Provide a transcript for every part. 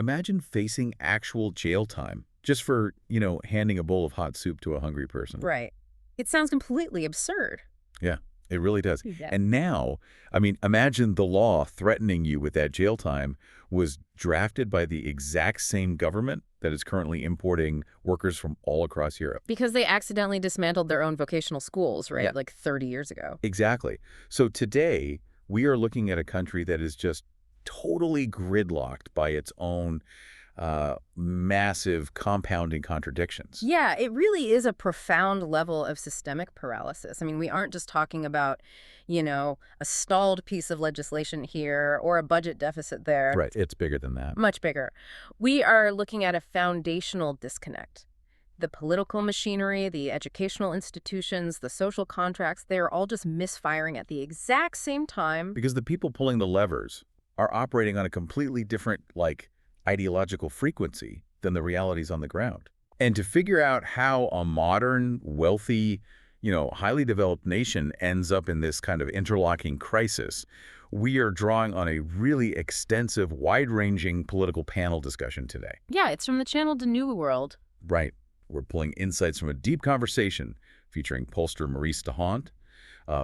Imagine facing actual jail time just for, handing a bowl of hot soup to a hungry person. Right. It sounds completely absurd. Yeah, it really does. Yeah. And now, imagine the law threatening you with that jail time was drafted by the exact same government that is currently importing workers from all across Europe. Because they accidentally dismantled their own vocational schools, right? Yeah. Like 30 years ago. Exactly. So today, we are looking at a country that is just totally gridlocked by its own massive compounding contradictions. Yeah, it really is a profound level of systemic paralysis. I mean, we aren't just talking about, a stalled piece of legislation here or a budget deficit there. Right. It's bigger than that. Much bigger. We are looking at a foundational disconnect. The political machinery, the educational institutions, the social contracts, they are all just misfiring at the exact same time. Because the people pulling the levers are operating on a completely different, ideological frequency than the realities on the ground. And to figure out how a modern, wealthy, highly developed nation ends up in this kind of interlocking crisis, we are drawing on a really extensive, wide-ranging political panel discussion today. Yeah, it's from the channel to Nieuwe World. Right. We're pulling insights from a deep conversation featuring pollster Maurice de Hond,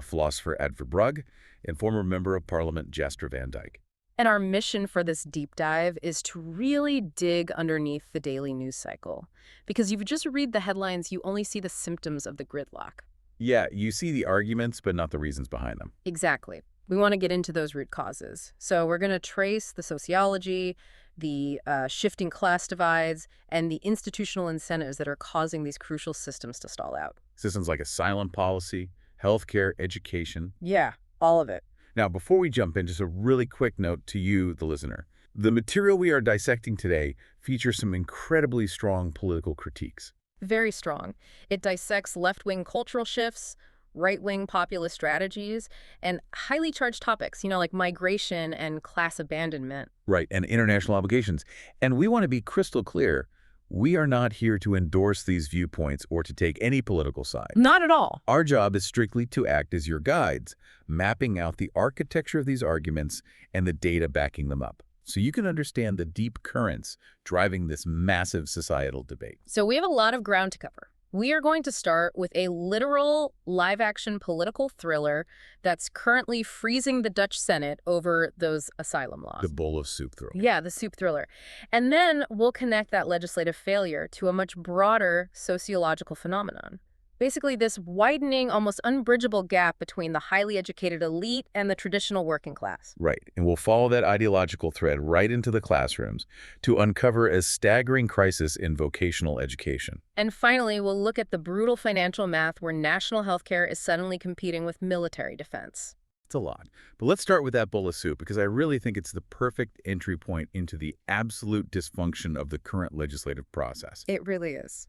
philosopher Ed Verbrugge, and former member of Parliament Jester Van Dyke. And our mission for this deep dive is to really dig underneath the daily news cycle. Because if you just read the headlines, you only see the symptoms of the gridlock. Yeah, you see the arguments, but not the reasons behind them. Exactly. We want to get into those root causes. So we're going to trace the sociology, the shifting class divides, and the institutional incentives that are causing these crucial systems to stall out. Systems like asylum policy, healthcare, education. Yeah, all of it. Now, before we jump in, just a really quick note to you, the listener. The material we are dissecting today features some incredibly strong political critiques. Very strong. It dissects left-wing cultural shifts, right-wing populist strategies, and highly charged topics, like migration and class abandonment. Right, and international obligations. And we want to be crystal clear. We are not here to endorse these viewpoints or to take any political side. Not at all. Our job is strictly to act as your guides, mapping out the architecture of these arguments and the data backing them up, so you can understand the deep currents driving this massive societal debate. So we have a lot of ground to cover. We are going to start with a literal live-action political thriller that's currently freezing the Dutch Senate over those asylum laws. The bowl of soup thriller. Yeah, the soup thriller. And then we'll connect that legislative failure to a much broader sociological phenomenon. Basically, this widening, almost unbridgeable gap between the highly educated elite and the traditional working class. Right, and we'll follow that ideological thread right into the classrooms to uncover a staggering crisis in vocational education. And finally, we'll look at the brutal financial math where national healthcare is suddenly competing with military defense. It's a lot. But let's start with that bowl of soup, because I really think it's the perfect entry point into the absolute dysfunction of the current legislative process. It really is.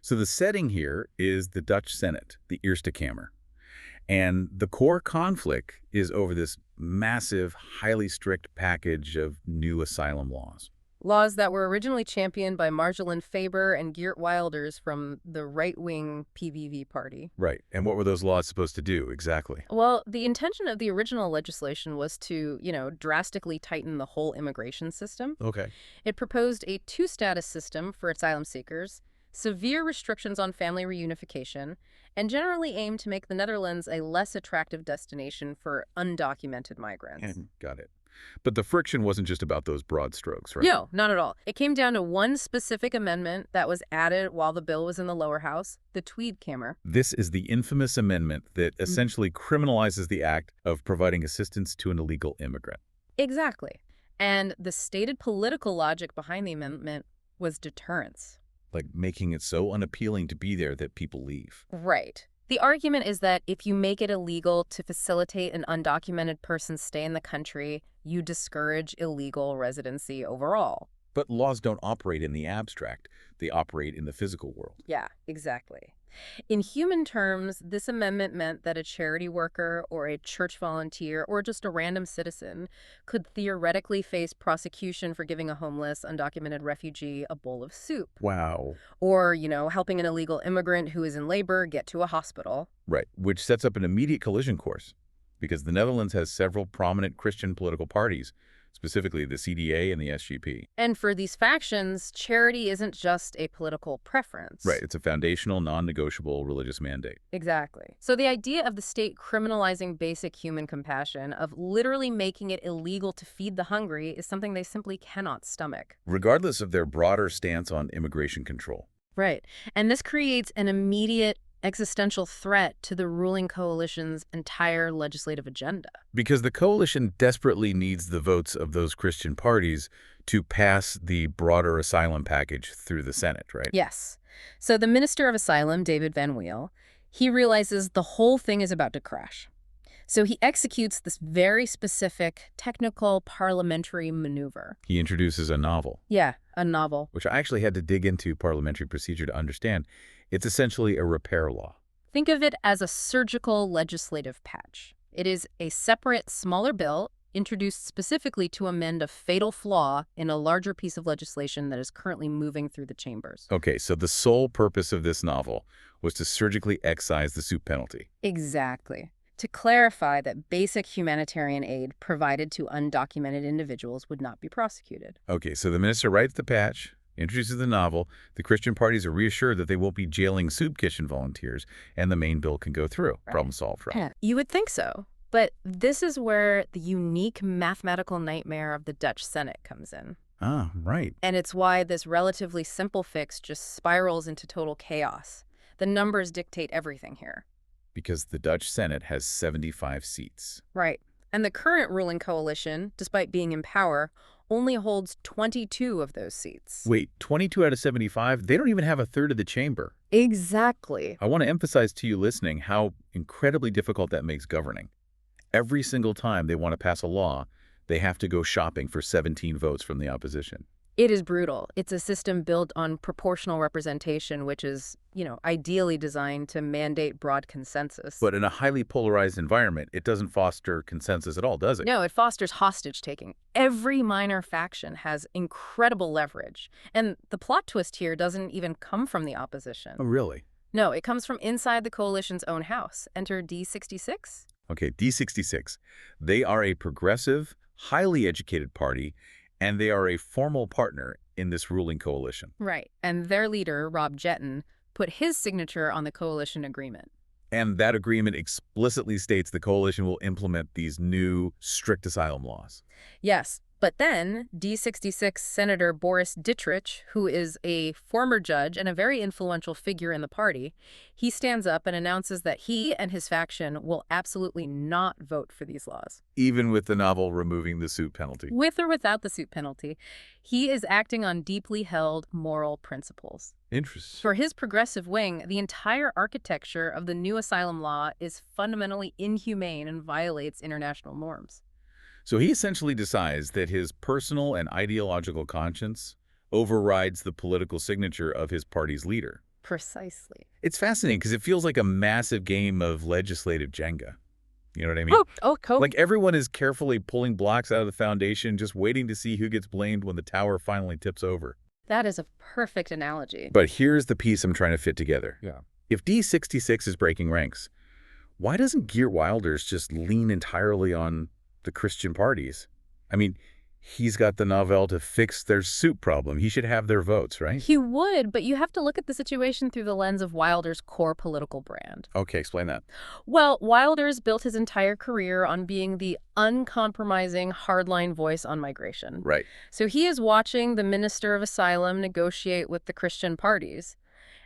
So the setting here is the Dutch Senate, the Eerste Kamer. And the core conflict is over this massive, highly strict package of new asylum laws. Laws that were originally championed by Marjolijn Faber and Geert Wilders from the right-wing PVV party. Right. And what were those laws supposed to do exactly? Well, the intention of the original legislation was to, drastically tighten the whole immigration system. Okay. It proposed a two-status system for asylum seekers, severe restrictions on family reunification, and generally aimed to make the Netherlands a less attractive destination for undocumented migrants. Got it. But the friction wasn't just about those broad strokes, right? No, not at all. It came down to one specific amendment that was added while the bill was in the lower house, the Tweede Kamer. This is the infamous amendment that essentially criminalizes the act of providing assistance to an illegal immigrant. Exactly. And the stated political logic behind the amendment was deterrence. Like making it so unappealing to be there that people leave. Right. The argument is that if you make it illegal to facilitate an undocumented person's stay in the country, you discourage illegal residency overall. But laws don't operate in the abstract. They operate in the physical world. Yeah, exactly. In human terms, this amendment meant that a charity worker or a church volunteer or just a random citizen could theoretically face prosecution for giving a homeless, undocumented refugee a bowl of soup. Wow. Or, helping an illegal immigrant who is in labor get to a hospital. Right, which sets up an immediate collision course, because the Netherlands has several prominent Christian political parties specifically the CDA and the SGP. And for these factions, charity isn't just a political preference. Right, it's a foundational, non-negotiable religious mandate. Exactly. So the idea of the state criminalizing basic human compassion, of literally making it illegal to feed the hungry, is something they simply cannot stomach. Regardless of their broader stance on immigration control. Right. And this creates an immediate existential threat to the ruling coalition's entire legislative agenda. Because the coalition desperately needs the votes of those Christian parties to pass the broader asylum package through the Senate, right? Yes. So the Minister of Asylum, David Van Weel, he realizes the whole thing is about to crash. So he executes this very specific, technical, parliamentary maneuver. He introduces a novel. Yeah, a novel. Which I actually had to dig into parliamentary procedure to understand. It's essentially a repair law. Think of it as a surgical legislative patch. It is a separate, smaller bill introduced specifically to amend a fatal flaw in a larger piece of legislation that is currently moving through the chambers. Okay, so the sole purpose of this novel was to surgically excise the soup penalty. Exactly. To clarify that basic humanitarian aid provided to undocumented individuals would not be prosecuted. Okay, so the minister writes the patch, introduces the novel, the Christian parties are reassured that they won't be jailing soup kitchen volunteers, and the main bill can go through. Right. Problem solved, right? Yeah, you would think so. But this is where the unique mathematical nightmare of the Dutch Senate comes in. Ah, right. And it's why this relatively simple fix just spirals into total chaos. The numbers dictate everything here. Because the Dutch Senate has 75 seats. Right. And the current ruling coalition, despite being in power, only holds 22 of those seats. Wait, 22 out of 75? They don't even have a third of the chamber. Exactly. I want to emphasize to you listening how incredibly difficult that makes governing. Every single time they want to pass a law, they have to go shopping for 17 votes from the opposition. It is brutal. It's a system built on proportional representation, which is, ideally designed to mandate broad consensus. But in a highly polarized environment, it doesn't foster consensus at all, does it? No, it fosters hostage-taking. Every minor faction has incredible leverage. And the plot twist here doesn't even come from the opposition. Oh, really? No, it comes from inside the coalition's own house. Enter D66. Okay, D66. They are a progressive, highly educated party, and they are a formal partner in this ruling coalition. Right. And their leader, Rob Jetton, put his signature on the coalition agreement. And that agreement explicitly states the coalition will implement these new strict asylum laws. Yes. But then D66 Senator Boris Dittrich, who is a former judge and a very influential figure in the party, he stands up and announces that he and his faction will absolutely not vote for these laws. Even with the novel removing the soup penalty. With or without the soup penalty, he is acting on deeply held moral principles. Interesting. For his progressive wing, the entire architecture of the new asylum law is fundamentally inhumane and violates international norms. So he essentially decides that his personal and ideological conscience overrides the political signature of his party's leader. Precisely. It's fascinating because it feels like a massive game of legislative Jenga. You know what I mean? Cool. Like everyone is carefully pulling blocks out of the foundation, just waiting to see who gets blamed when the tower finally tips over. That is a perfect analogy. But here's the piece I'm trying to fit together. Yeah. If D66 is breaking ranks, why doesn't Geert Wilders just lean entirely on the Christian parties? I mean, he's got the novel to fix their soup problem. He should have their votes, right? He would, but you have to look at the situation through the lens of Wilders' core political brand. Okay, explain that. Well, Wilders built his entire career on being the uncompromising hardline voice on migration. Right. So he is watching the Minister of Asylum negotiate with the Christian parties.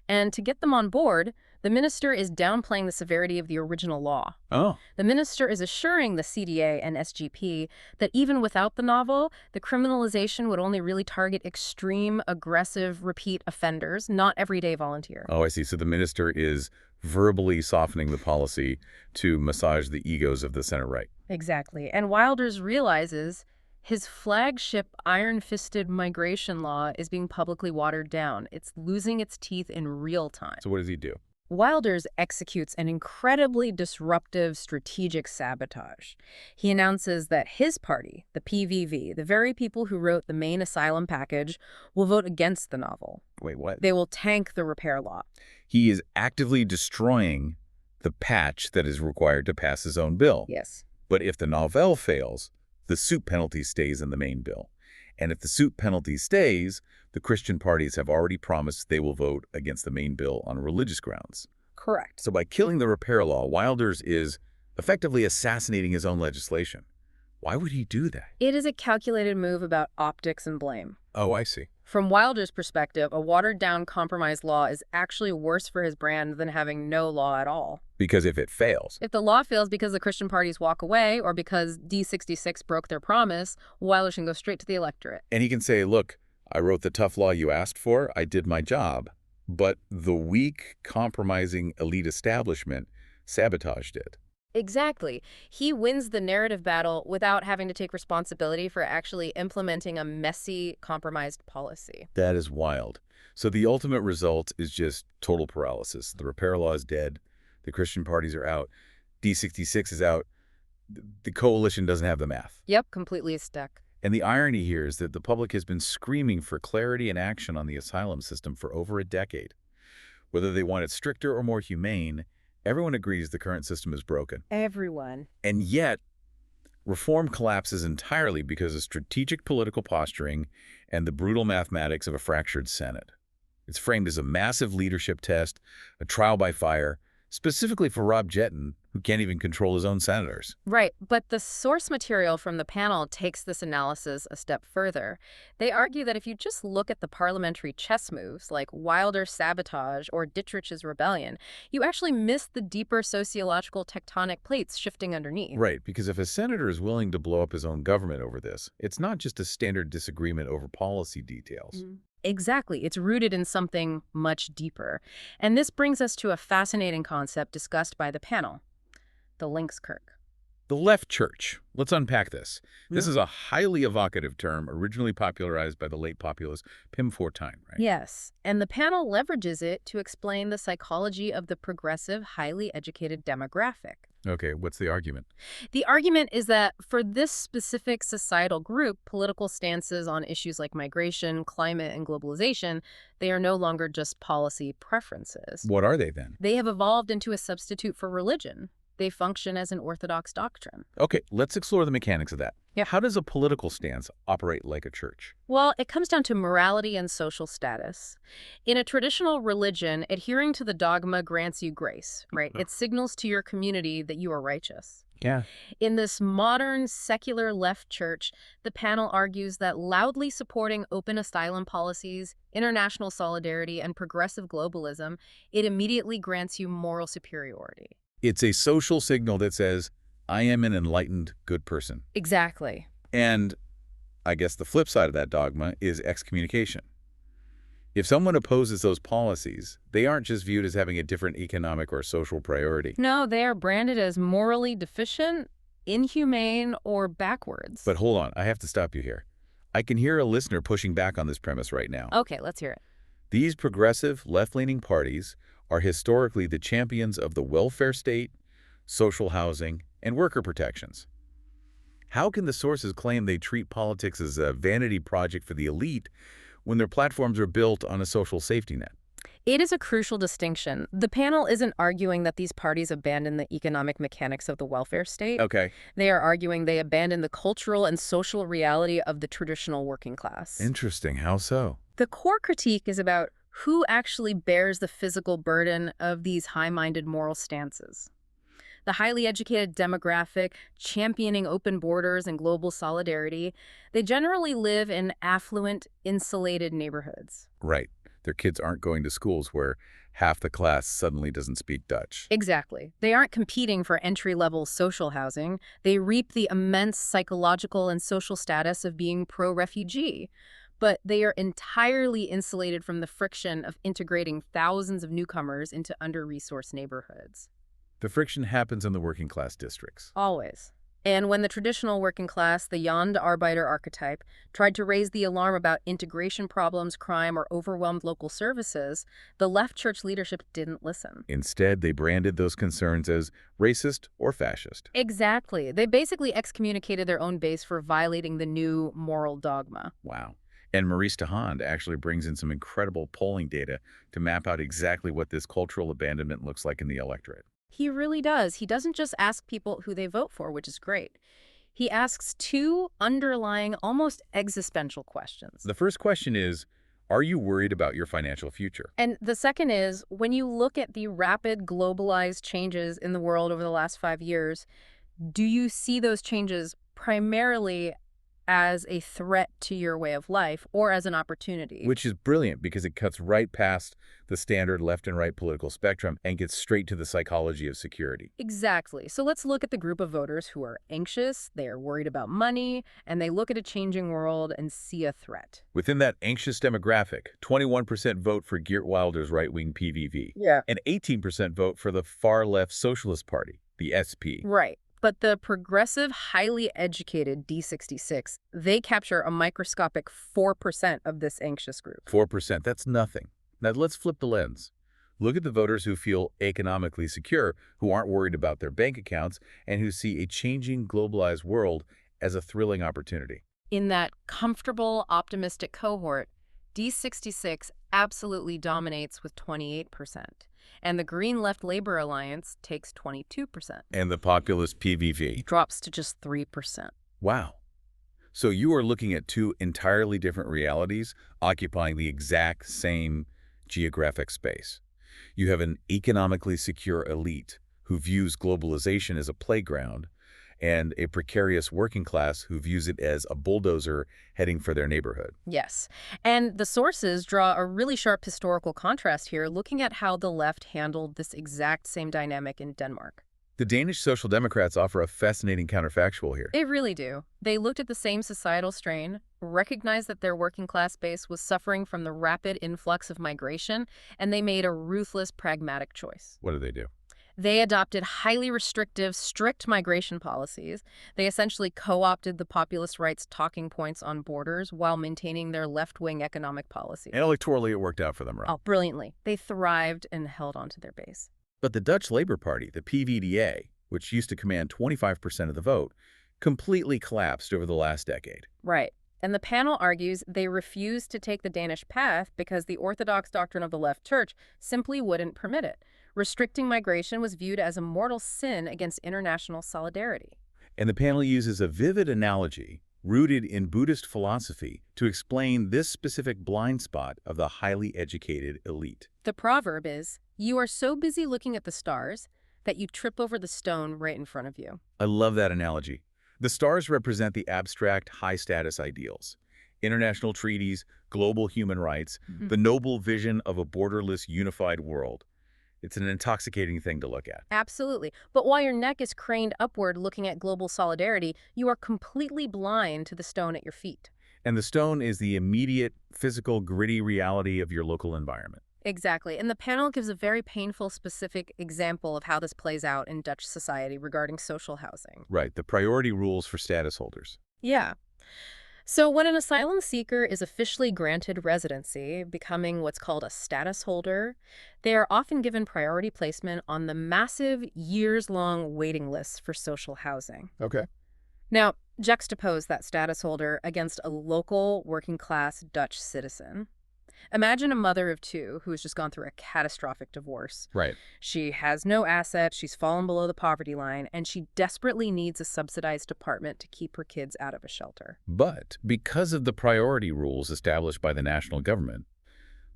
And to get them on board, the minister is downplaying the severity of the original law. Oh. The minister is assuring the CDA and SGP that even without the novel, the criminalization would only really target extreme, aggressive, repeat offenders, not everyday volunteer. Oh, I see. So the minister is verbally softening the policy to massage the egos of the center right. Exactly. And Wilders realizes his flagship iron-fisted migration law is being publicly watered down. It's losing its teeth in real time. So what does he do? Wilders executes an incredibly disruptive strategic sabotage. He announces that his party, the PVV, the very people who wrote the main asylum package, will vote against the novel. Wait, what? They will tank the repair law. He is actively destroying the patch that is required to pass his own bill. Yes. But if the novel fails, the suit penalty stays in the main bill. And if the suit penalty stays, the Christian parties have already promised they will vote against the main bill on religious grounds. Correct. So by killing the repair law, Wilders is effectively assassinating his own legislation. Why would he do that? It is a calculated move about optics and blame. Oh, I see. From Wilder's perspective, a watered-down compromise law is actually worse for his brand than having no law at all. Because if it fails, If the law fails because the Christian parties walk away or because D66 broke their promise, Wilder can go straight to the electorate. and he can say, look, I wrote the tough law you asked for, I did my job, but the weak, compromising elite establishment sabotaged it. Exactly. He wins the narrative battle without having to take responsibility for actually implementing a messy, compromised policy. That is wild. So the ultimate result is just total paralysis. The repair law is dead. The Christian parties are out. D66 is out. The coalition doesn't have the math. Yep, completely stuck. And the irony here is that the public has been screaming for clarity and action on the asylum system for over a decade. Whether they want it stricter or more humane, everyone agrees the current system is broken. Everyone. And yet, reform collapses entirely because of strategic political posturing and the brutal mathematics of a fractured Senate. It's framed as a massive leadership test, a trial by fire, specifically for Rob Jetton, who can't even control his own senators. Right, but the source material from the panel takes this analysis a step further. They argue that if you just look at the parliamentary chess moves, like Wilder's sabotage or Dittrich's rebellion, you actually miss the deeper sociological tectonic plates shifting underneath. Right, because if a senator is willing to blow up his own government over this, it's not just a standard disagreement over policy details. Exactly. It's rooted in something much deeper. And this brings us to a fascinating concept discussed by the panel, the Linkskirk. The left church. Let's unpack this. This is a highly evocative term originally popularized by the late populist Pim Fortuyn, right? Yes, and the panel leverages it to explain the psychology of the progressive, highly educated demographic. Okay, what's the argument? The argument is that for this specific societal group, political stances on issues like migration, climate, and globalization, they are no longer just policy preferences. What are they then? They have evolved into a substitute for religion. They function as an orthodox doctrine. Okay, let's explore the mechanics of that. Yeah. How does a political stance operate like a church? Well, it comes down to morality and social status. In a traditional religion, adhering to the dogma grants you grace, right? It signals to your community that you are righteous. Yeah. In this modern, secular left church, the panel argues that loudly supporting open asylum policies, international solidarity, and progressive globalism, it immediately grants you moral superiority. It's a social signal that says, I am an enlightened, good person. Exactly. And I guess the flip side of that dogma is excommunication. If someone opposes those policies, they aren't just viewed as having a different economic or social priority. No, they are branded as morally deficient, inhumane, or backwards. But hold on, I have to stop you here. I can hear a listener pushing back on this premise right now. Okay, let's hear it. These progressive, left-leaning parties are historically the champions of the welfare state, social housing, and worker protections. How can the sources claim they treat politics as a vanity project for the elite when their platforms are built on a social safety net? It is a crucial distinction. The panel isn't arguing that these parties abandon the economic mechanics of the welfare state. Okay. They are arguing they abandon the cultural and social reality of the traditional working class. Interesting. How so? The core critique is about who actually bears the physical burden of these high-minded moral stances. The highly educated demographic, championing open borders and global solidarity, they generally live in affluent, insulated neighborhoods. Right. Their kids aren't going to schools where half the class suddenly doesn't speak Dutch. Exactly. They aren't competing for entry-level social housing. They reap the immense psychological and social status of being pro-refugee. But they are entirely insulated from the friction of integrating thousands of newcomers into under-resourced neighborhoods. The friction happens in the working class districts. Always. And when the traditional working class, the Arbeiter archetype, tried to raise the alarm about integration problems, crime, or overwhelmed local services, the left church leadership didn't listen. Instead, they branded those concerns as racist or fascist. Exactly. They basically excommunicated their own base for violating the new moral dogma. Wow. And Maurice DeHaan actually brings in some incredible polling data to map out exactly what this cultural abandonment looks like in the electorate. He really does. He doesn't just ask people who they vote for, which is great. He asks two underlying, almost existential questions. The first question is, are you worried about your financial future? And the second is, when you look at the rapid globalized changes in the world over the last 5 years, do you see those changes primarily as a threat to your way of life or as an opportunity? Which is brilliant because it cuts right past the standard left and right political spectrum and gets straight to the psychology of security. Exactly. So let's look at the group of voters who are anxious, they are worried about money, and they look at a changing world and see a threat. Within that anxious demographic, 21% vote for Geert Wilders' right-wing PVV, Yeah. and 18% vote for the far-left Socialist Party, the SP. Right. But the progressive, highly educated D66, they capture a microscopic 4% of this anxious group. 4%, that's nothing. Now let's flip the lens. Look at the voters who feel economically secure, who aren't worried about their bank accounts, and who see a changing globalized world as a thrilling opportunity. In that comfortable, optimistic cohort, D66 absolutely dominates with 28%. And the Green Left Labor Alliance takes 22%. And the populist PVV Drops to just 3%. Wow. So you are looking at two entirely different realities occupying the exact same geographic space. You have an economically secure elite who views globalization as a playground, and a precarious working class who views it as a bulldozer heading for their neighborhood. Yes. And the sources draw a really sharp historical contrast here, looking at how the left handled this exact same dynamic in Denmark. The Danish Social Democrats offer a fascinating counterfactual here. They really do. They looked at the same societal strain, recognized that their working class base was suffering from the rapid influx of migration, and they made a ruthless, pragmatic choice. What do they do? They adopted highly restrictive, strict migration policies. They essentially co-opted the populist right's talking points on borders while maintaining their left-wing economic policies. And electorally, it worked out for them, right? Oh, brilliantly. They thrived and held onto their base. But the Dutch Labour Party, the PVDA, which used to command 25% of the vote, completely collapsed over the last decade. Right. And the panel argues they refused to take the Danish path because the orthodox doctrine of the left church simply wouldn't permit it. Restricting migration was viewed as a mortal sin against international solidarity. And the panel uses a vivid analogy rooted in Buddhist philosophy to explain this specific blind spot of the highly educated elite. The proverb is, "You are so busy looking at the stars that you trip over the stone right in front of you." I love that analogy. The stars represent the abstract, high-status ideals. International treaties, global human rights, the noble vision of a borderless, unified world. It's an intoxicating thing to look at. Absolutely. But while your neck is craned upward looking at global solidarity, you are completely blind to the stone at your feet. And the stone is the immediate, physical, gritty reality of your local environment. Exactly. And the panel gives a very painful, specific example of how this plays out in Dutch society regarding social housing. Right, the priority rules for status holders. Yeah. So when an asylum seeker is officially granted residency, becoming what's called a status holder, they are often given priority placement on the massive years-long waiting lists for social housing. Okay. Now, juxtapose that status holder against a local working-class Dutch citizen. Imagine a mother of two who has just gone through a catastrophic divorce. Right. She has no assets, she's fallen below the poverty line, and she desperately needs a subsidized apartment to keep her kids out of a shelter. But because of the priority rules established by the national government,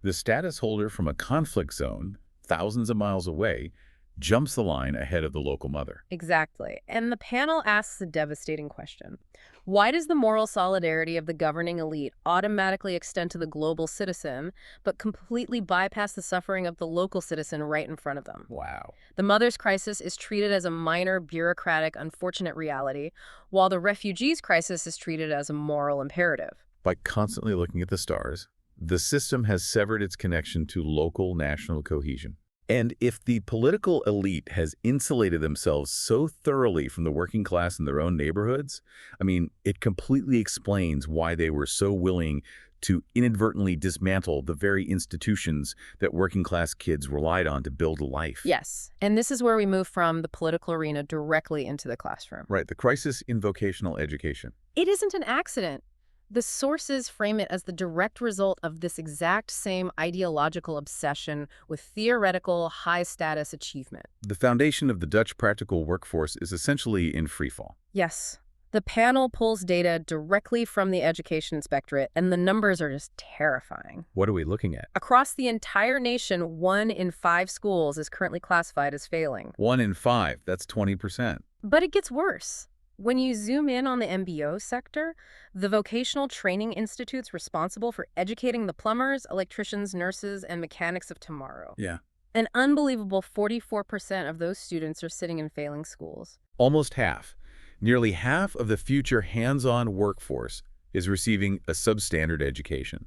the status holder from a conflict zone, thousands of miles away, jumps the line ahead of the local mother. Exactly. And the panel asks a devastating question. Why does the moral solidarity of the governing elite automatically extend to the global citizen, but completely bypass the suffering of the local citizen right in front of them? Wow. The mother's crisis is treated as a minor, bureaucratic, unfortunate reality, while the refugee's crisis is treated as a moral imperative. By constantly looking at the stars, the system has severed its connection to local national cohesion. And if the political elite has insulated themselves so thoroughly from the working class in their own neighborhoods, I mean, it completely explains why they were so willing to inadvertently dismantle the very institutions that working class kids relied on to build a life. Yes, and this is where we move from the political arena directly into the classroom. Right, the crisis in vocational education. It isn't an accident. The sources frame it as the direct result of this exact same ideological obsession with theoretical high-status achievement. The foundation of the Dutch practical workforce is essentially in freefall. Yes. The panel pulls data directly from the Education Inspectorate, and the numbers are just terrifying. What are we looking at? Across the entire nation, 1 in 5 schools is currently classified as failing. 1 in 5, that's 20%. But it gets worse. When you zoom in on the MBO sector, the vocational training institutes responsible for educating the plumbers, electricians, nurses, and mechanics of tomorrow. Yeah. An unbelievable 44% of those students are sitting in failing schools. Almost half. Nearly half of the future hands-on workforce is receiving a substandard education.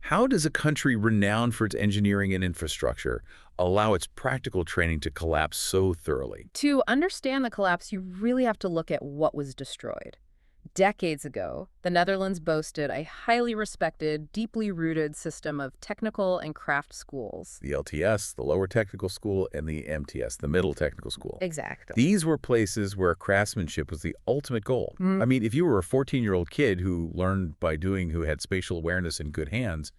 How does a country renowned for its engineering and infrastructure allow its practical training to collapse so thoroughly? To understand the collapse, you really have to look at what was destroyed. Decades ago, the Netherlands boasted a highly respected, deeply rooted system of technical and craft schools. The LTS, the lower technical school, and the MTS, the middle technical school. Exactly. These were places where craftsmanship was the ultimate goal. I mean, if you were a 14-year-old kid who learned by doing, who had spatial awareness and good hands,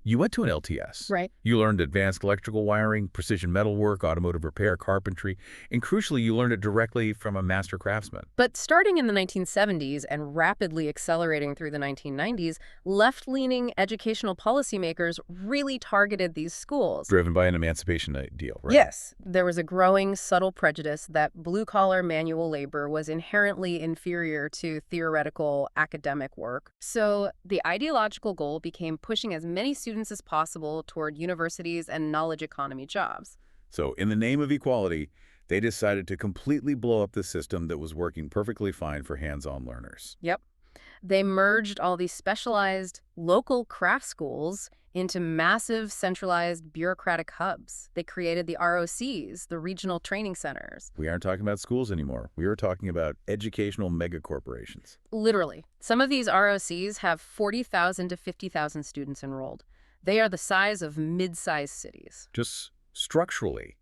you went to an LTS. Right. You learned advanced electrical wiring, precision metalwork, automotive repair, carpentry, and crucially, you learned it directly from a master craftsman. But starting in the 1970s and rapidly accelerating through the 1990s, left-leaning educational policymakers really targeted these schools. Driven by an emancipation ideal, right? Yes, there was a growing, subtle prejudice that blue-collar manual labor was inherently inferior to theoretical academic work. So the ideological goal became pushing as many students as possible toward universities and knowledge economy jobs. So in the name of equality, they decided to completely blow up the system that was working perfectly fine for hands-on learners. Yep. They merged all these specialized local craft schools into massive centralized bureaucratic hubs. They created the ROCs, the regional training centers. We aren't talking about schools anymore. We are talking about educational megacorporations. Literally. Some of these ROCs have 40,000 to 50,000 students enrolled. They are the size of mid-sized cities. Just structurally,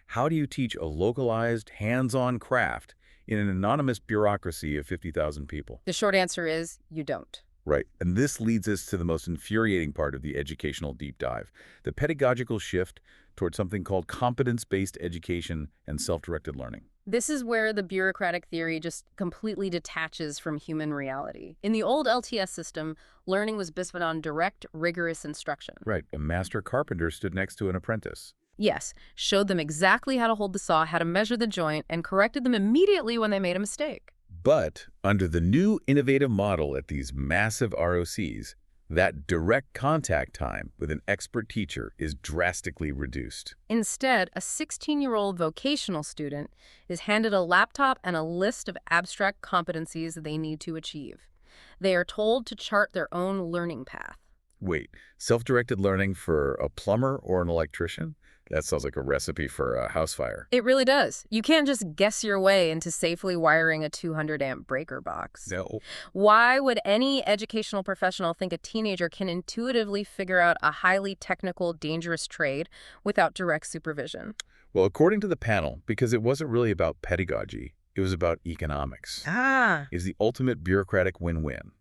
how do you teach a localized, hands-on craft in an anonymous bureaucracy of 50,000 people? The short answer is you don't. Right. And this leads us to the most infuriating part of the educational deep dive, the pedagogical shift toward something called competence-based education and self-directed learning. This is where the bureaucratic theory just completely detaches from human reality. In the old LTS system, learning was based on direct, rigorous instruction. Right. A master carpenter stood next to an apprentice. Yes, showed them exactly how to hold the saw, how to measure the joint, and corrected them immediately when they made a mistake. But under the new innovative model at these massive ROCs, that direct contact time with an expert teacher is drastically reduced. Instead, a 16-year-old vocational student is handed a laptop and a list of abstract competencies they need to achieve. They are told to chart their own learning path. Wait, self-directed learning for a plumber or an electrician? That sounds like a recipe for a house fire. It really does. You can't just guess your way into safely wiring a 200-amp breaker box. No. Why would any educational professional think a teenager can intuitively figure out a highly technical, dangerous trade without direct supervision? Well, according to the panel, because it wasn't really about pedagogy, it was about economics. Is the ultimate bureaucratic win-win.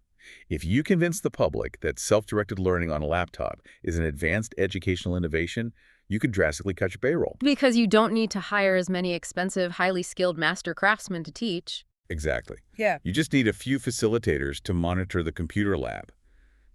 If you convince the public that self-directed learning on a laptop is an advanced educational innovation, you could drastically cut your payroll. Because you don't need to hire as many expensive, highly skilled master craftsmen to teach. Exactly. Yeah. You just need a few facilitators to monitor the computer lab.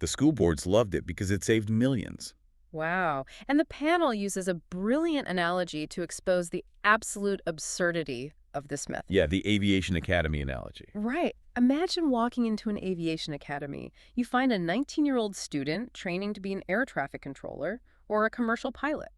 The school boards loved it because it saved millions. Wow. And the panel uses a brilliant analogy to expose the absolute absurdity of this method. Yeah, the aviation academy analogy. Right. Imagine walking into an aviation academy. You find a 19-year-old student training to be an air traffic controller or a commercial pilot.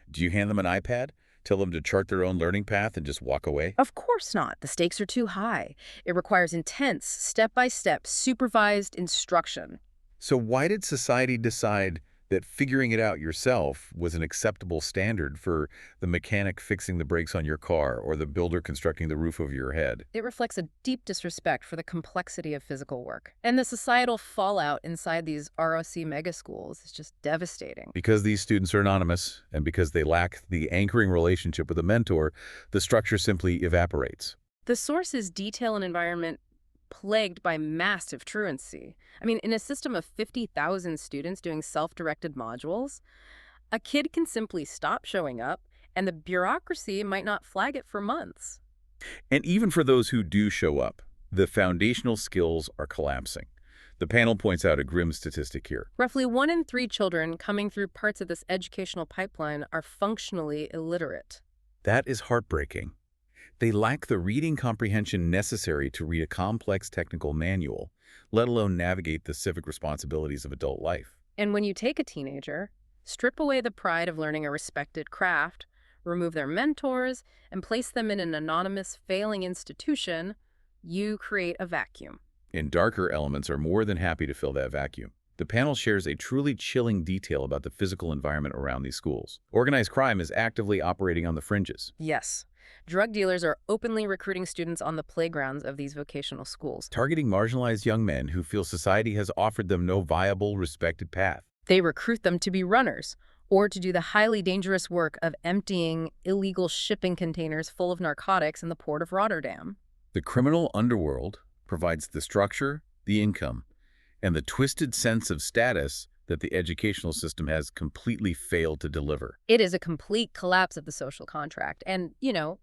Do you hand them an iPad, tell them to chart their own learning path, and just walk away? Of course not. The stakes are too high. It requires intense, step-by-step, supervised instruction. So why did society decide that figuring it out yourself was an acceptable standard for the mechanic fixing the brakes on your car or the builder constructing the roof over your head? It reflects a deep disrespect for the complexity of physical work. And the societal fallout inside these ROC mega schools is just devastating. Because these students are anonymous and because they lack the anchoring relationship with a mentor, the structure simply evaporates. The source is detail and environment plagued by massive truancy. I mean, in a system of 50,000 students doing self-directed modules, a kid can simply stop showing up, and the bureaucracy might not flag it for months. And even for those who do show up, The foundational skills are collapsing. The panel points out a grim statistic here. Roughly 1 in 3 children coming through parts of this educational pipeline are functionally illiterate. That is heartbreaking. They lack the reading comprehension necessary to read a complex technical manual, let alone navigate the civic responsibilities of adult life. And when you take a teenager, strip away the pride of learning a respected craft, remove their mentors, and place them in an anonymous, failing institution, you create a vacuum. And darker elements are more than happy to fill that vacuum. The panel shares a truly chilling detail about the physical environment around these schools. Organized crime is actively operating on the fringes. Yes. Drug dealers are openly recruiting students on the playgrounds of these vocational schools, Targeting marginalized young men who feel society has offered them no viable, respected path. They recruit them to be runners or to do the highly dangerous work of emptying illegal shipping containers full of narcotics in the port of Rotterdam. The criminal underworld provides the structure, the income, and the twisted sense of status that the educational system has completely failed to deliver. It is a complete collapse of the social contract. And,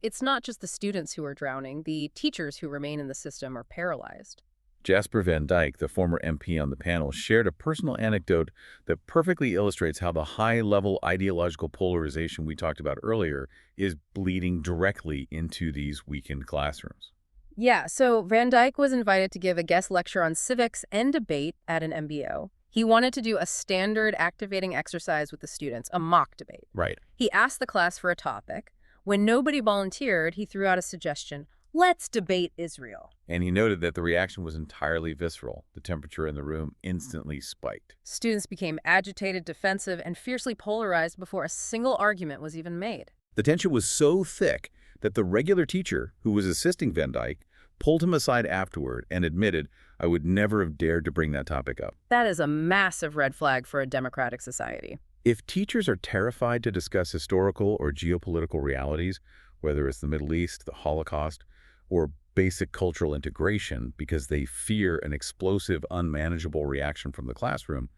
it's not just the students who are drowning. The teachers who remain in the system are paralyzed. Jasper Van Dyke, the former MP on the panel, shared a personal anecdote that perfectly illustrates how the high-level ideological polarization we talked about earlier is bleeding directly into these weakened classrooms. Yeah, so Van Dyke was invited to give a guest lecture on civics and debate at an MBO. He wanted to do a standard activating exercise with the students, a mock debate. Right. He asked the class for a topic. When nobody volunteered, he threw out a suggestion. Let's debate Israel. And he noted that the reaction was entirely visceral. The temperature in the room instantly spiked. Students became agitated, defensive, and fiercely polarized before a single argument was even made. The tension was so thick that the regular teacher who was assisting Van Dyke pulled him aside afterward and admitted, "I would never have dared to bring that topic up." That is a massive red flag for a democratic society. If teachers are terrified to discuss historical or geopolitical realities, whether it's the Middle East, the Holocaust, or basic cultural integration because they fear an explosive, unmanageable reaction from the classroom,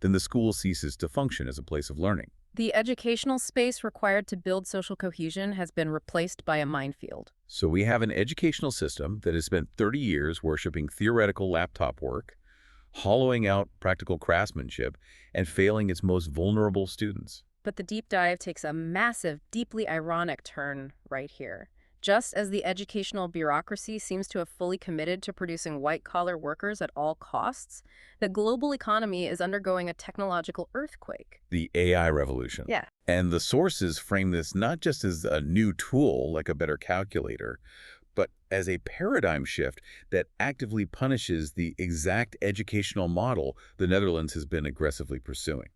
then the school ceases to function as a place of learning. The educational space required to build social cohesion has been replaced by a minefield. So we have an educational system that has spent 30 years worshiping theoretical laptop work, hollowing out practical craftsmanship, and failing its most vulnerable students. But the deep dive takes a massive, deeply ironic turn right here. Just as the educational bureaucracy seems to have fully committed to producing white-collar workers at all costs, the global economy is undergoing a technological earthquake. The AI revolution. Yeah. And the sources frame this not just as a new tool, like a better calculator, but as a paradigm shift that actively punishes the exact educational model the Netherlands has been aggressively pursuing.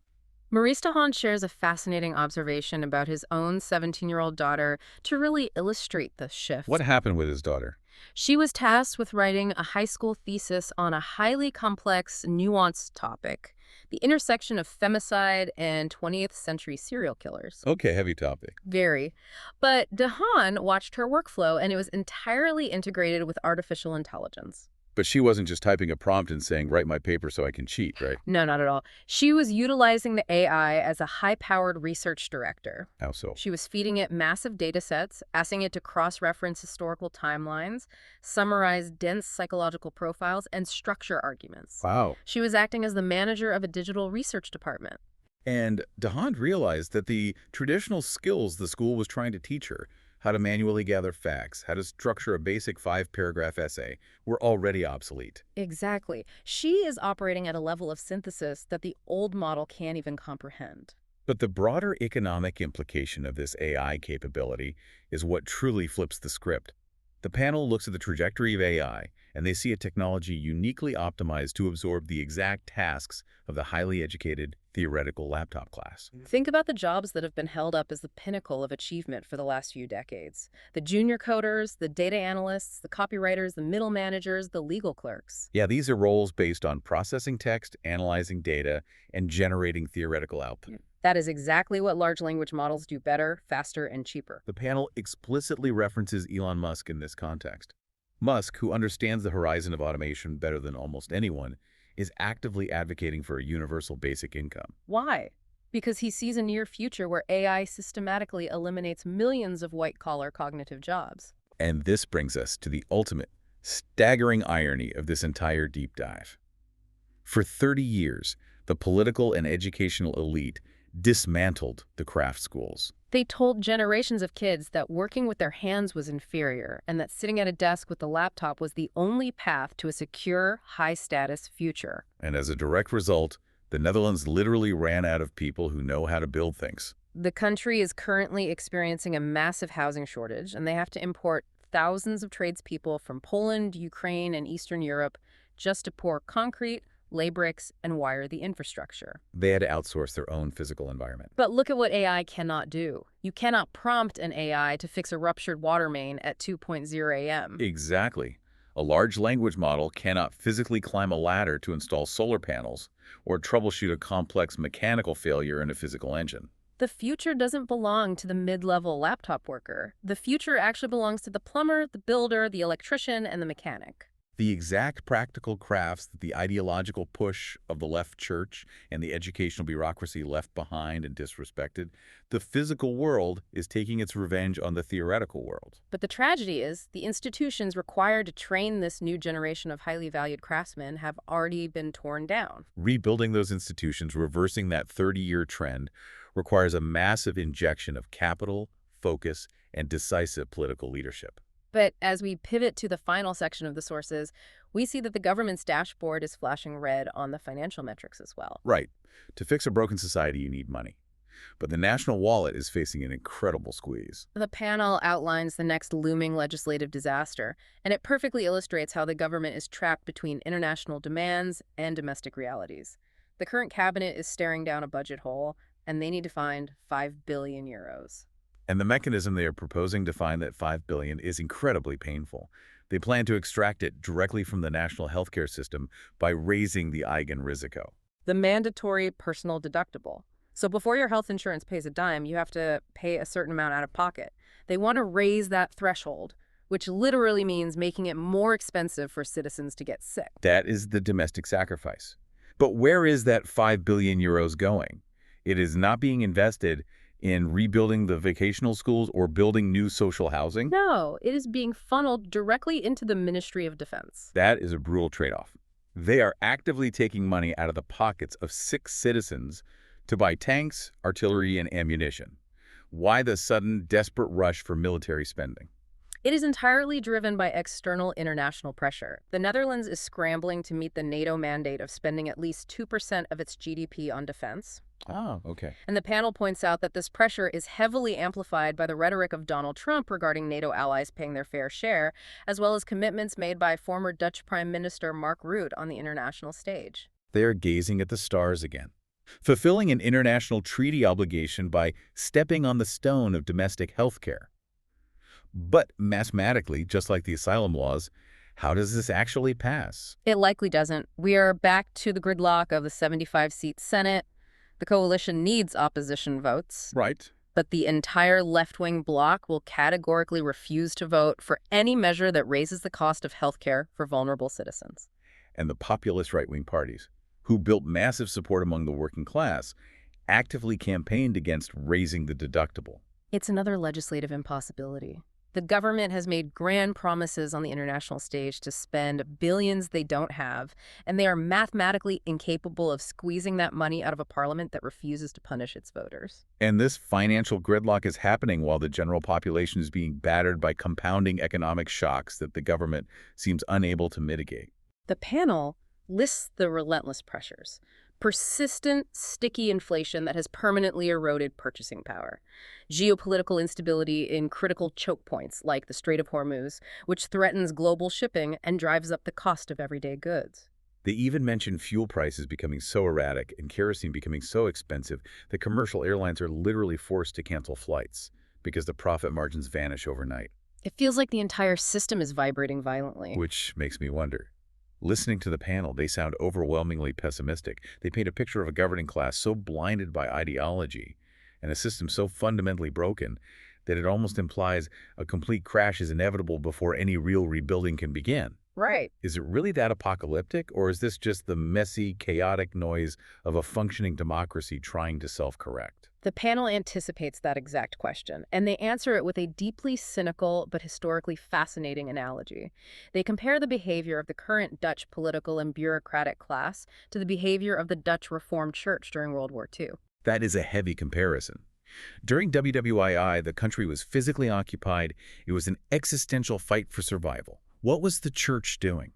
Maurice de Haan shares a fascinating observation about his own 17-year-old daughter to really illustrate the shift. What happened with his daughter? She was tasked with writing a high school thesis on a highly complex, nuanced topic, the intersection of femicide and 20th century serial killers. Okay, heavy topic. Very. But de Haan watched her workflow, and it was entirely integrated with artificial intelligence. But she wasn't just typing a prompt and saying, "Write my paper so I can cheat," right? No, not at all. She was utilizing the AI as a high-powered research director. How so? She was feeding it massive data sets, asking it to cross-reference historical timelines, summarize dense psychological profiles, and structure arguments. Wow. She was acting as the manager of a digital research department. And de Haan realized that the traditional skills the school was trying to teach her, how to manually gather facts, how to structure a basic 5-paragraph essay, were already obsolete. Exactly. She is operating at a level of synthesis that the old model can't even comprehend. But the broader economic implication of this AI capability is what truly flips the script. The panel looks at the trajectory of AI, and they see a technology uniquely optimized to absorb the exact tasks of the highly educated, theoretical laptop class. Think about the jobs that have been held up as the pinnacle of achievement for the last few decades. The junior coders, the data analysts, the copywriters, the middle managers, the legal clerks. Yeah, these are roles based on processing text, analyzing data, and generating theoretical output. That is exactly what large language models do better, faster, and cheaper. The panel explicitly references Elon Musk in this context. Musk, who understands the horizon of automation better than almost anyone, is actively advocating for a universal basic income. Why? Because he sees a near future where AI systematically eliminates millions of white-collar cognitive jobs. And this brings us to the ultimate, Staggering irony of this entire deep dive. For 30 years, the political and educational elite dismantled the craft schools. They told generations of kids that working with their hands was inferior and that sitting at a desk with a laptop was the only path to a secure, high-status future. And as a direct result, the Netherlands literally ran out of people who know how to build things. The country is currently experiencing a massive housing shortage, and they have to import thousands of tradespeople from Poland, Ukraine, and Eastern Europe just to pour concrete, lay bricks, and wire the infrastructure. They had to outsource their own physical environment. But look at what AI cannot do. You cannot prompt an AI to fix a ruptured water main at 2:00 a.m. Exactly. A large language model cannot physically climb a ladder to install solar panels or troubleshoot a complex mechanical failure in a physical engine. The future doesn't belong to the mid-level laptop worker. The future actually belongs to the plumber, the builder, the electrician, and the mechanic. The exact practical crafts that the ideological push of the left church and the educational bureaucracy left behind and disrespected, the physical world is taking its revenge on the theoretical world. But the tragedy is, the institutions required to train this new generation of highly valued craftsmen have already been torn down. Rebuilding those institutions, reversing that 30-year trend, requires a massive injection of capital, focus, and decisive political leadership. But as we pivot to the final section of the sources, we see that the government's dashboard is flashing red on the financial metrics as well. Right. To fix a broken society, you need money. But the national wallet is facing an incredible squeeze. The panel outlines the next looming legislative disaster, and it perfectly illustrates how the government is trapped between international demands and domestic realities. The current cabinet is staring down a budget hole, and they need to find 5 billion euros. And the mechanism they are proposing to find that 5 billion is incredibly painful. They plan to extract it directly from the national healthcare system by raising the Eigenrisiko. The mandatory personal deductible. So before your health insurance pays a dime, you have to pay a certain amount out of pocket. They want to raise that threshold, which literally means making it more expensive for citizens to get sick. That is the domestic sacrifice. But where is that 5 billion euros going? It is not being invested in rebuilding the vocational schools or building new social housing? No, it is being funneled directly into the Ministry of Defense. That is a brutal trade-off. They are actively taking money out of the pockets of sick citizens to buy tanks, artillery, and ammunition. Why the sudden, desperate rush for military spending? It is entirely driven by external international pressure. The Netherlands is scrambling to meet the NATO mandate of spending at least 2% of its GDP on defense. Oh, okay. And the panel points out that this pressure is heavily amplified by the rhetoric of Donald Trump regarding NATO allies paying their fair share, as well as commitments made by former Dutch Prime Minister Mark Rutte on the international stage. They are gazing at the stars again, fulfilling an international treaty obligation by stepping on the stone of domestic health care. But mathematically, just like the asylum laws, how does this actually pass? It likely doesn't. We are back to the gridlock of the 75-seat Senate. The coalition needs opposition votes. Right. But the entire left-wing bloc will categorically refuse to vote for any measure that raises the cost of health care for vulnerable citizens. And the populist right-wing parties, who built massive support among the working class, actively campaigned against raising the deductible. It's another legislative impossibility. The government has made grand promises on the international stage to spend billions they don't have, and they are mathematically incapable of squeezing that money out of a parliament that refuses to punish its voters. And this financial gridlock is happening while the general population is being battered by compounding economic shocks that the government seems unable to mitigate. The panel lists the relentless pressures. Persistent, sticky inflation that has permanently eroded purchasing power. Geopolitical instability in critical choke points like the Strait of Hormuz, which threatens global shipping and drives up the cost of everyday goods. They even mention fuel prices becoming so erratic and kerosene becoming so expensive that commercial airlines are literally forced to cancel flights because the profit margins vanish overnight. It feels like the entire system is vibrating violently. Which makes me wonder. Listening to the panel, they sound overwhelmingly pessimistic. They paint a picture of a governing class so blinded by ideology and a system so fundamentally broken that it almost implies a complete crash is inevitable before any real rebuilding can begin. Right. Is it really that apocalyptic, or is this just the messy, chaotic noise of a functioning democracy trying to self-correct? The panel anticipates that exact question, and they answer it with a deeply cynical but historically fascinating analogy. They compare the behavior of the current Dutch political and bureaucratic class to the behavior of the Dutch Reformed Church during World War II. That is a heavy comparison. During WWII, the country was physically occupied. It was an existential fight for survival. What was the church doing?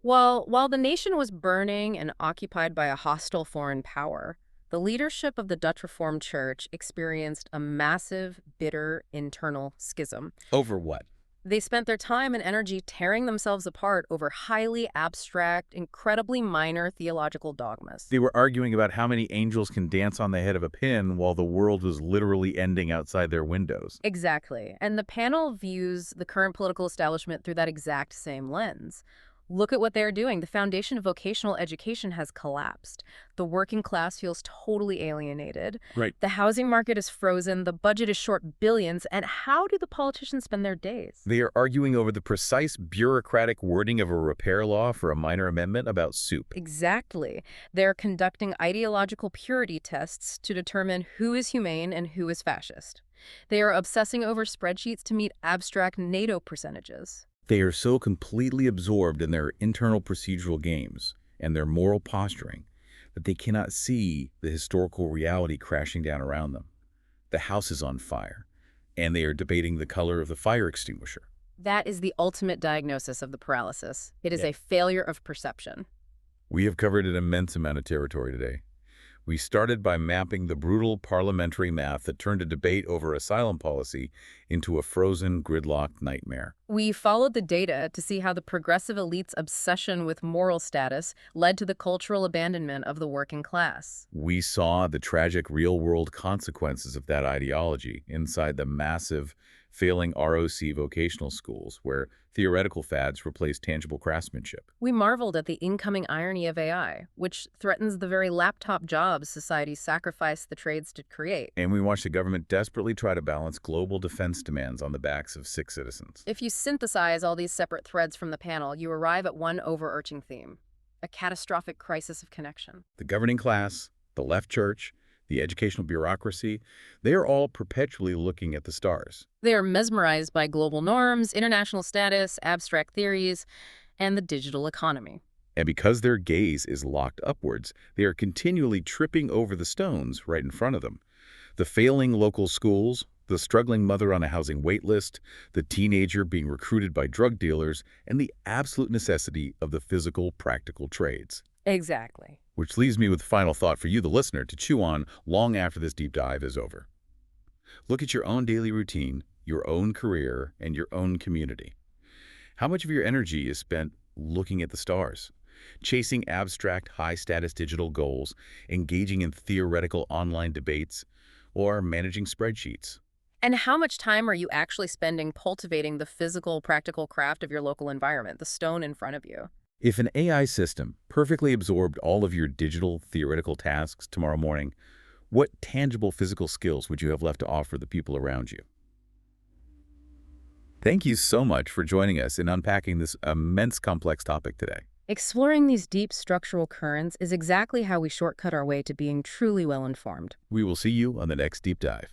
Well, while the nation was burning and occupied by a hostile foreign power, the leadership of the Dutch Reformed Church experienced a massive, bitter internal schism. Over what? They spent their time and energy tearing themselves apart over highly abstract, incredibly minor theological dogmas. They were arguing about how many angels can dance on the head of a pin while the world was literally ending outside their windows. Exactly. And the panel views the current political establishment through that exact same lens. Look at what they're doing. The foundation of vocational education has collapsed. The working class feels totally alienated. Right. The housing market is frozen. The budget is short billions. And how do the politicians spend their days? They are arguing over the precise bureaucratic wording of a repair law for a minor amendment about soup. Exactly. They're conducting ideological purity tests to determine who is humane and who is fascist. They are obsessing over spreadsheets to meet abstract NATO percentages. They are so completely absorbed in their internal procedural games and their moral posturing that they cannot see the historical reality crashing down around them. The house is on fire, and they are debating the color of the fire extinguisher. That is the ultimate diagnosis of the paralysis. It is Yeah. a failure of perception. We have covered an immense amount of territory today. We started by mapping the brutal parliamentary math that turned a debate over asylum policy into a frozen, gridlocked nightmare. We followed the data to see how the progressive elite's obsession with moral status led to the cultural abandonment of the working class. We saw the tragic real-world consequences of that ideology inside the massive, failing ROC vocational schools, where theoretical fads replace tangible craftsmanship. We marveled at the incoming irony of AI, which threatens the very laptop jobs society sacrificed the trades to create. And we watched the government desperately try to balance global defense demands on the backs of sick citizens. If you synthesize all these separate threads from the panel, you arrive at one overarching theme: a catastrophic crisis of connection. The governing class, the left church, the educational bureaucracy, they are all perpetually looking at the stars. They are mesmerized by global norms, international status, abstract theories, and the digital economy. And because their gaze is locked upwards, they are continually tripping over the stones right in front of them. The failing local schools, the struggling mother on a housing wait list, the teenager being recruited by drug dealers, and the absolute necessity of the physical, practical trades. Exactly. Which leaves me with a final thought for you, the listener, to chew on long after this deep dive is over. Look at your own daily routine, your own career, and your own community. How much of your energy is spent looking at the stars, chasing abstract, high-status digital goals, engaging in theoretical online debates, or managing spreadsheets? And how much time are you actually spending cultivating the physical, practical craft of your local environment, the stone in front of you? If an AI system perfectly absorbed all of your digital theoretical tasks tomorrow morning, what tangible physical skills would you have left to offer the people around you? Thank you so much for joining us in unpacking this immense complex topic today. Exploring these deep structural currents is exactly how we shortcut our way to being truly well-informed. We will see you on the next deep dive.